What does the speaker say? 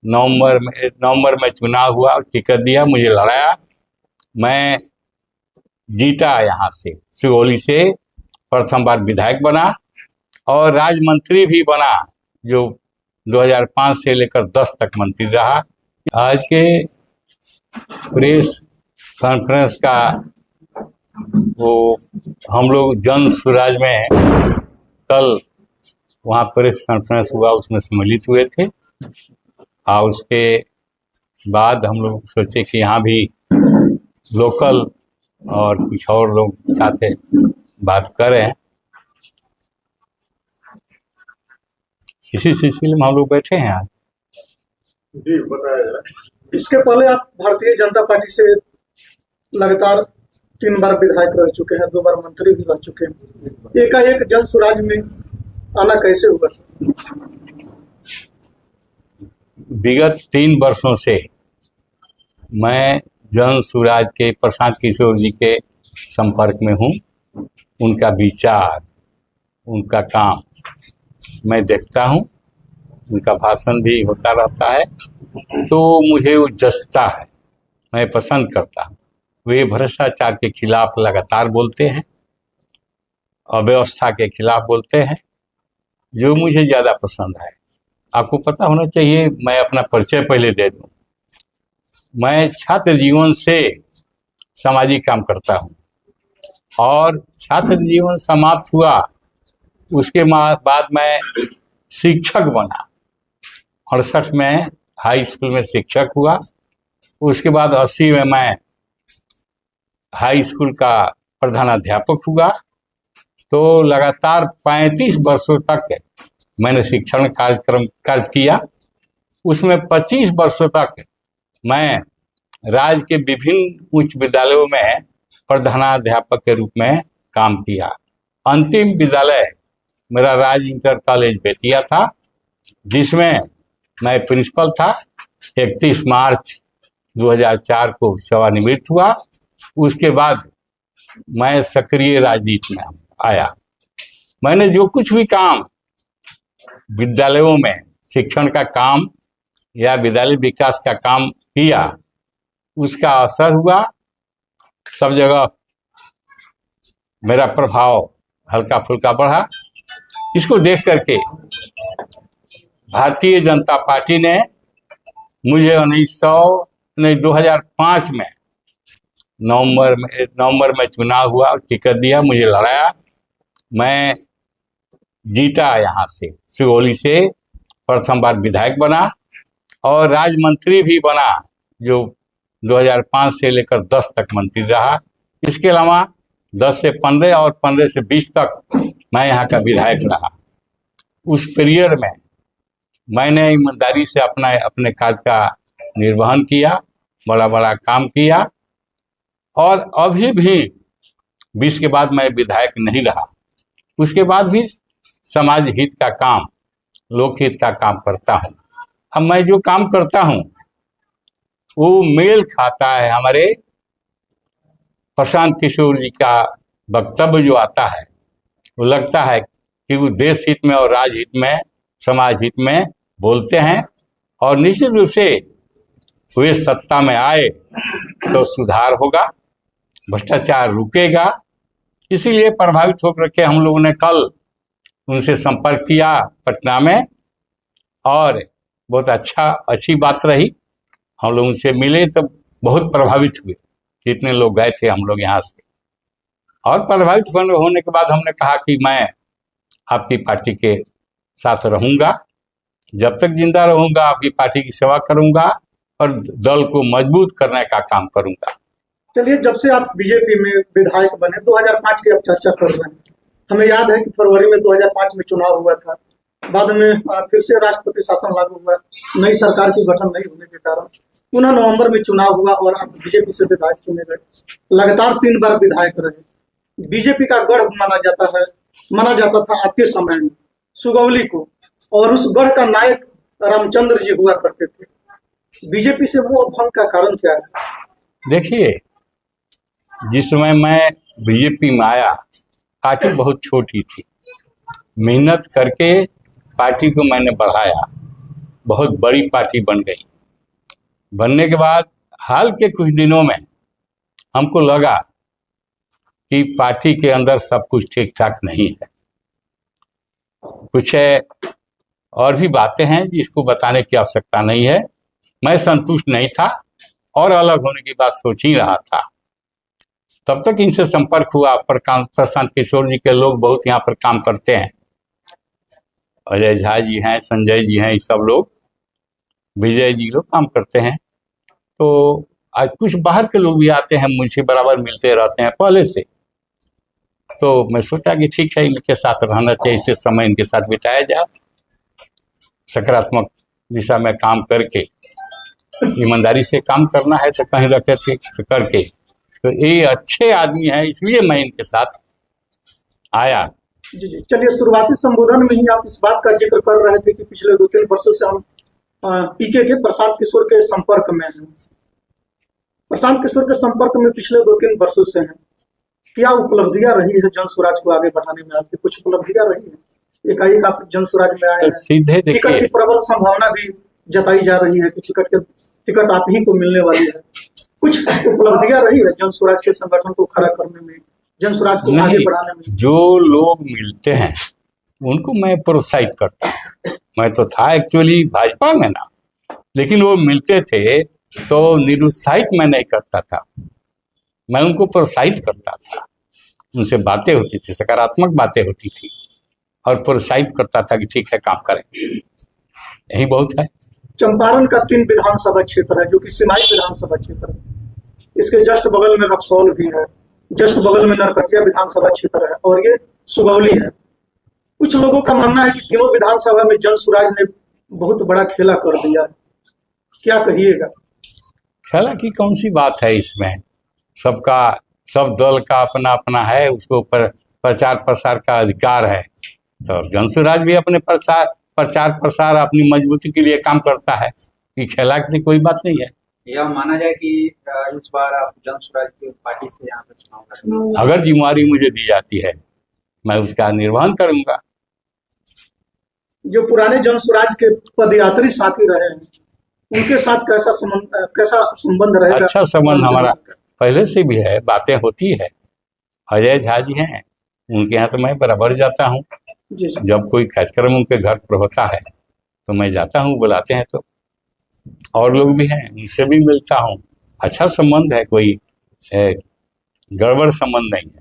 नवंबर में चुनाव हुआ, टिकट दिया, मुझे लड़ाया, मैं जीता, यहाँ से सुगौली से प्रथम बार विधायक बना और राज्य मंत्री भी बना, जो 2005 से लेकर 10 तक मंत्री रहा। आज के प्रेस कॉन्फ्रेंस का वो हम लोग जन स्वराज में कल वहाँ प्रेस कॉन्फ्रेंस हुआ, उसमें सम्मिलित हुए थे और उसके बाद हम लोग सोचे कि यहाँ भी लोकल और कुछ और लोग साथ बात करें। इसी सिलसिले में हम लोग बैठे हैं आज। जी बताया। इसके पहले आप भारतीय जनता पार्टी से लगातार 3 बार विधायक रह चुके हैं, 2 बार मंत्री भी रह चुके हैं। एकाएक जन स्वराज में आना कैसे हुआ? विगत 3 वर्षों से मैं जन स्वराज के प्रशांत किशोर जी के संपर्क में हूँ। उनका विचार, उनका काम मैं देखता हूँ, उनका भाषण भी होता रहता है, तो मुझे वो जचता है, मैं पसंद करता हूँ। वे भ्रष्टाचार के खिलाफ लगातार बोलते हैं, अव्यवस्था के खिलाफ बोलते हैं, जो मुझे ज़्यादा पसंद है। आपको पता होना चाहिए, मैं अपना परिचय पहले दे दूँ। मैं छात्र जीवन से सामाजिक काम करता हूँ और छात्र जीवन समाप्त हुआ, उसके बाद मैं शिक्षक बना। 68 में हाई स्कूल में शिक्षक हुआ। उसके बाद 80 में मैं हाई स्कूल का प्रधानाध्यापक हुआ। तो लगातार 35 वर्षों तक मैंने शिक्षण कार्य किया। उसमें 25 वर्षों तक मैं राज्य के विभिन्न उच्च विद्यालयों में प्रधानाध्यापक के रूप में काम किया। अंतिम विद्यालय मेरा राज्य इंटर कॉलेज बेतिया था, जिसमें मैं प्रिंसिपल था। 31 मार्च 2004 को सेवानिवृत्त हुआ। उसके बाद मैं सक्रिय राजनीति में आया। मैंने जो कुछ भी काम विद्यालयों में शिक्षण का काम या विद्यालय विकास का काम किया, उसका असर हुआ। सब जगह मेरा प्रभाव हल्का फुल्का बढ़ा। इसको देख करके भारतीय जनता पार्टी ने मुझे 2005 में नवंबर में चुनाव हुआ, टिकट दिया, मुझे लड़ाया, मैं जीता, यहाँ से सुगौली से प्रथम बार विधायक बना और राज्य मंत्री भी बना, जो 2005 से लेकर 10 तक मंत्री रहा। इसके अलावा 10 से 15 और 15 से 20 तक मैं यहाँ का विधायक रहा। उस पीरियड में मैंने ईमानदारी से अपने कार्य का निर्वहन किया, बड़ा बड़ा काम किया और अभी भी 20 के बाद मैं विधायक नहीं रहा। उसके बाद भी समाज हित का काम, लोकहित का काम करता हूँ। अब मैं जो काम करता हूँ वो मेल खाता है हमारे प्रशांत किशोर जी का वक्तव्य जो आता है, वो लगता है कि वो देश हित में और राज्य हित में, समाज हित में बोलते हैं। और निश्चित रूप से वे सत्ता में आए तो सुधार होगा, भ्रष्टाचार रुकेगा। इसीलिए प्रभावित होकर के हम लोगों ने कल उनसे संपर्क किया पटना में और बहुत अच्छी बात रही। हम लोग उनसे मिले तो बहुत प्रभावित हुए, जितने लोग गए थे हम लोग यहाँ से। और प्रभावित होने के बाद हमने कहा कि मैं आपकी पार्टी के साथ रहूँगा, जब तक जिंदा रहूँगा आपकी पार्टी की सेवा करूँगा और दल को मजबूत करने का काम करूँगा। चलिए, जब से आप बीजेपी में विधायक बने, 2005 की आप चर्चा कर रहे हैं। हमें याद है कि फरवरी में 2005 में चुनाव हुआ था, बाद में फिर से राष्ट्रपति शासन लागू हुआ, नई सरकार की गठन नहीं होने के कारण पुनः नवंबर में चुनाव हुआ और आप बीजेपी से विधायक चुने गए। लगातार 3 बार विधायक रहे। बीजेपी का गढ़ माना जाता था आपके समय में सुगौली को, और उस गढ़ का नायक रामचंद्र जी हुआ करते थे। बीजेपी से मोह भंग का कारण क्या है? देखिए, जिस समय मैं बीजेपी में आया, पार्टी बहुत छोटी थी। मेहनत करके पार्टी को मैंने बढ़ाया बहुत बड़ी पार्टी बन गई। बनने के बाद हाल के कुछ दिनों में हमको लगा कि पार्टी के अंदर सब कुछ ठीक ठाक नहीं है, कुछ और भी बातें हैं जिसको बताने की आवश्यकता नहीं है। मैं संतुष्ट नहीं था और अलग होने की बात सोच ही रहा था। तब तक इनसे संपर्क हुआ। प्रशांत किशोर जी के लोग बहुत यहाँ पर काम करते हैं, अजय झा जी हैं, संजय जी हैं, ये सब लोग, विजय जी लोग काम करते हैं। तो आज कुछ बाहर के लोग भी आते हैं, मुझे बराबर मिलते रहते हैं पहले से। तो मैं सोचा कि ठीक है, इनके साथ रहना चाहिए, इससे समय इनके साथ बिताया जाए, सकारात्मक दिशा में काम करके, ईमानदारी से काम करना है तो कहीं रख करके। तो ये अच्छे आदमी हैं, इसलिए मैं इनके साथ आया। जी जी, चलिए, शुरुआती संबोधन में ही आप इस बात का जिक्र कर रहे थे कि पिछले 2-3 वर्षों से हम पीके के प्रशांत किशोर के संपर्क में हैं। प्रशांत किशोर के संपर्क में पिछले 2-3 वर्षों से हैं। क्या उपलब्धियां रही है जन स्वराज को आगे बढ़ाने में? आपकी कुछ उपलब्धियां रही है? एकाएक आप जन स्वराज में आए हैं, सीधे टिकट की प्रबल संभावना भी जताई जा रही है कि टिकट आप ही को मिलने वाली है। कुछ उपलब्धियां रही है जन स्वराज के संगठन को खड़ा करने में, जन स्वराज को आगे बढ़ाने में? जो लोग मिलते हैं उनको मैं प्रोत्साहित करता हूँ। मैं तो था एक्चुअली भाजपा में ना, लेकिन वो मिलते थे तो निरुत्साहित मैं नहीं करता था, मैं उनको प्रोत्साहित करता था। उनसे बातें होती थी, सकारात्मक बातें होती थी, और प्रोत्साहित करता था कि ठीक है, काम करेंगे, यही बहुत है। चंपारण का 3 विधानसभा क्षेत्र है, जो कि सीमाई विधानसभा क्षेत्र है। इसके जस्ट बगल में रक्सौल भी है, जस्ट बगल में नरकटिया विधानसभा क्षेत्र है, और ये सुगौली है। कुछ लोगों का मानना है कि तीनों विधानसभा में जन स्वराज ने बहुत बड़ा खेला कर दिया। क्या कहिएगा? खेला की कौन सी बात है इसमें? सब दल का अपना अपना है, उसके ऊपर प्रचार प्रसार का अधिकार है। तो जन स्वराज भी अपने प्रचार प्रसार अपनी मजबूती के लिए काम करता है, कि खेला की कोई बात नहीं है। यह माना जाए कि इस बार आप जन स्वराज की पार्टी से यहाँ पर चुनाव करेंगे? अगर जिम्मेवारी मुझे दी जाती है, मैं उसका निर्वहन करूंगा। जो पुराने जन स्वराज के पदयात्री साथी रहे हैं, उनके साथ कैसा संबंध रहेगा? अच्छा संबंध हमारा पहले से भी है, बातें होती है। अजय झा जी हैं, उनके यहाँ तो मैं बराबर जाता हूँ। जब कोई कार्यक्रम उनके घर पर होता है तो मैं जाता हूँ, बुलाते हैं तो। और लोग भी हैं, उनसे भी मिलता हूँ। अच्छा संबंध है, कोई गड़बड़ संबंध नहीं है।